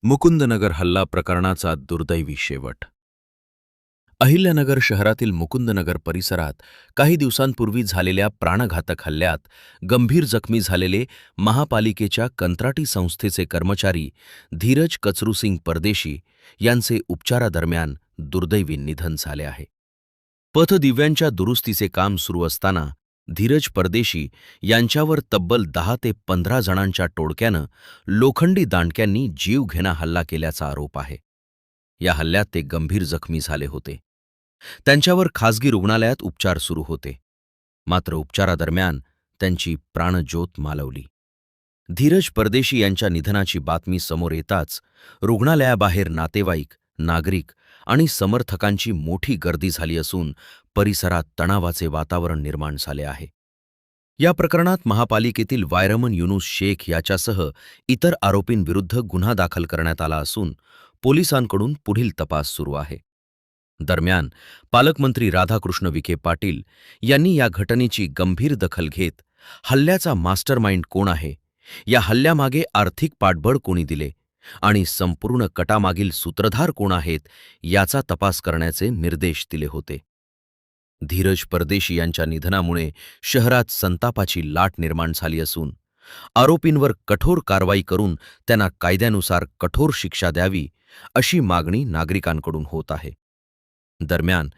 मुकुंदनगर हल्ला प्रकरणाचा दुर्दैवी शेवट. अहिल्यानगर शहरातील मुकुंदनगर परिसरात काही दिवसांपूर्वी झालेल्या प्राणघातक हल्ल्यात गंभीर जखमी झालेले महापालिकेच्या कंत्राटी संस्थेचे कर्मचारी धीरज कचरूसिंग परदेशी यांचे उपचारादरम्यान दुर्दैवी निधन झाले आहे. पथदिव्यांच्या दुरुस्तीचे काम सुरू असताना धीरज परदेशी यांच्यावर तब्बल 10 ते 15 जणांच्या टोळक्यानं लोखंडी दांडक्यांनी जीवघेणा हल्ला केल्याचा आरोप आहे. या हल्ल्यात ते गंभीर जखमी झाले होते. त्यांच्यावर खासगी रुग्णालयात उपचार सुरू होते. मात्र उपचारादरम्यान त्यांची प्राणज्योत मालवली. धीरज परदेशी यांच्या निधनाची बातमी समोर येताच रुग्णालयाबाहेर नातेवाईक, नागरिक आणि समर्थकांची मोठी गर्दी झाली असून परिसरात तणावाचे वातावरण निर्माण झाले आहे. या प्रकरणात महापालिकेतील वायरमन युनुस शेख याच्यासह इतर आरोपींविरुद्ध गुन्हा दाखल करण्यात आला असून पोलिसांकडून पुढील तपास सुरू आहे. दरम्यान पालकमंत्री राधाकृष्ण विखे पाटील यांनी या घटनेची गंभीर दखल घेत हल्ल्याचा मास्टरमाइंड कोण आहे, या हल्ल्यामागे आर्थिक पाठबळ कोणी दिले आणि संपूर्ण कटामागील सूत्रधार कोण आहेत याचा तपास करण्याचे निर्देश दिले होते. धीरज परदेशी यांच्या निधनामुळे शहरात संतापाची लाट निर्माण झाली असून आरोपींवर कठोर कारवाई करून त्यांना कायद्यानुसार कठोर शिक्षा द्यावी अशी मागणी नागरिकांकडून होत आहे. दरम्यान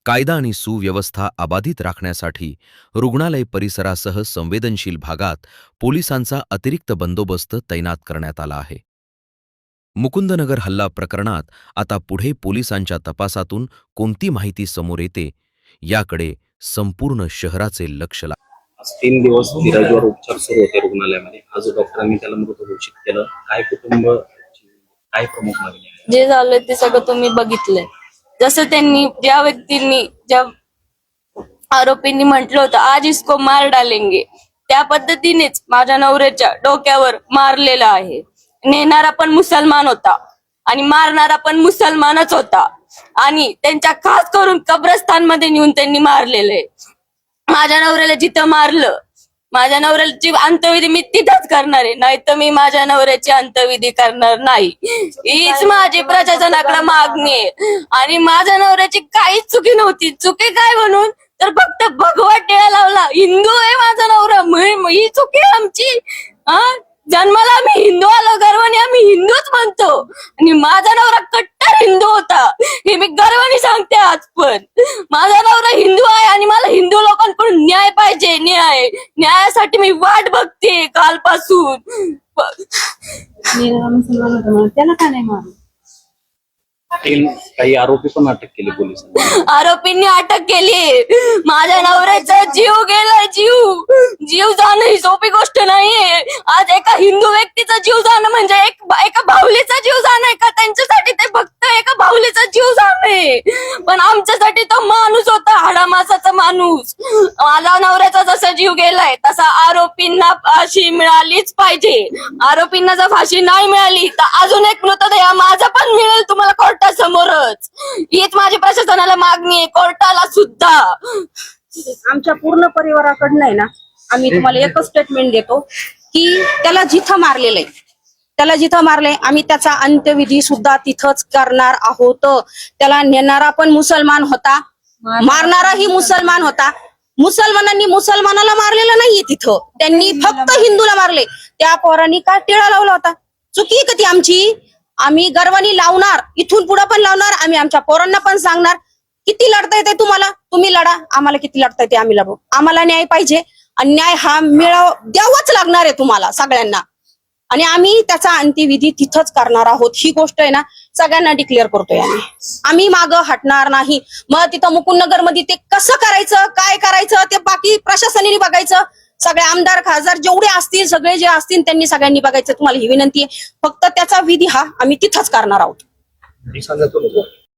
कायदा आणि सुव्यवस्था अबाधित राखण्यासाठी रुग्णालय परिसरासह संवेदनशील भागात पोलिसांचा अतिरिक्त बंदोबस्त तैनात करण्यात आला आहे. मुकुंदनगर हल्ला प्रकरणात आता पुढे पोलिसांच्या तपासातून कोणती माहिती समोर येते याकडे संपूर्ण शहराचे लक्ष लागले. आज 3 दिवस धीरजवर उपचार सुरू होते रुग्णालयामध्ये. आज डॉक्टरांनी त्याला मृत घोषित केलं. काय कुटुंब, काय प्रमुख मागणी आहे? जे झालं ते सगळं तुम्ही बघितलंय. जसं त्यांनी, ज्या व्यक्तींनी, ज्या आरोपींनी म्हटलं होतं आज इसको मार डालेंगे, त्या पद्धतीनेच माझ्या नवऱ्याच्या डोक्यावर मारलेला आहे. नेणारा पण मुसलमान होता आणि मारणारा पण मुसलमानच होता आणि त्यांच्या खास करून कब्रस्तान मध्ये नेऊन त्यांनी मारलेले. माझ्या नवऱ्याला जिथं मारलं, माझ्या नवऱ्याची अंत्यविधी मी तिथंच करणार आहे, नाही तर मी माझ्या नवऱ्याची अंत्यविधी करणार नाही. हीच माझी प्रशासनाकडे मागणी आहे. आणि माझ्या नवऱ्याची काहीच चुकी नव्हती. चुकी काय म्हणून तर फक्त भगवा टिळा लावला. हिंदू आहे माझा नवरा, ही चुकी आमची. जन्माला आम्ही हिंदू आलो, गर्वाने आम्ही हिंदूच म्हणतो आणि माझा नवरा कट्टर हिंदू होता, हे मी गर्वाने सांगते. आज पण माझा नवरा हिंदू आहे आणि मला हिंदू लोकांकडून न्याय पाहिजे. न्यायासाठी मी वाट बघते कालपासून. त्याला का नाही मारलं? काही आरोपी पण अटक केली पोलिसांनी. आरोपींनी अटक केली. माझ्या नवऱ्याचा जीव गेलाय. जीव जाणं ही सोपी गोष्ट नाहीये. आज एका हिंदू व्यक्तीचा जीव जाणं म्हणजे एका बाहुलीचा जीव जाणं आहे का? त्यांच्यासाठी ते फक्त एका बाहुलीचा जीव जाणं, पण आमच्यासाठी तो माणूस होता, हाडामासाचा माणूस. माझ्या नवऱ्याचा जसा जीव गेलाय तसा आरोपींना फाशी मिळालीच पाहिजे. आरोपींना जर फाशी नाही मिळाली तर अजून एक मृतदेह माझा पण मिळेल तुम्हाला कोर्टासमोरच. हीच माझी प्रशासनाला मागणी आहे, कोर्टाला सुद्धा. आमच्या पूर्ण परिवाराकडनं आहे ना, आम्ही तुम्हाला एकच स्टेटमेंट देतो की त्याला जिथं मारलेलं आहे, आम्ही त्याचा अंत्यविधी सुद्धा तिथंच करणार आहोत. त्याला नेणारा पण मुसलमान होता, मारणाराही मुसलमान होता. मुसलमानांनी मुसलमानाला मारलेलं नाहीये तिथं, त्यांनी फक्त हिंदूला मारले. त्या पोरांनी का टिळा लावला होता? चुकी का ती आमची? आम्ही गर्वानी लावणार, इथून पुढे पण लावणार. आम्ही आमच्या पोरांना पण सांगणार, किती लढता येते तुम्हाला, तुम्ही लढा. आम्हाला किती लढता येते आम्ही लढू. आम्हाला न्याय पाहिजे आणि न्याय हा द्यावाच लागणार आहे तुम्हाला सगळ्यांना. आणि आम्ही त्याचा अंत्यविधी तिथंच करणार आहोत. ही गोष्ट आहे ना सगळ्यांना डिक्लेअर करतोय आम्ही मागं हटणार नाही. मग तिथं मुकुंदनगर मध्ये ते कसं करायचं, काय करायचं ते बाकी प्रशासनाने बघायचं. सगळे आमदार, खासदार जेवढे असतील, सगळे जे असतील त्यांनी सगळ्यांनी बघायचं. तुम्हाला ही विनंती आहे, फक्त त्याचा विधी हा आम्ही तिथंच करणार आहोत.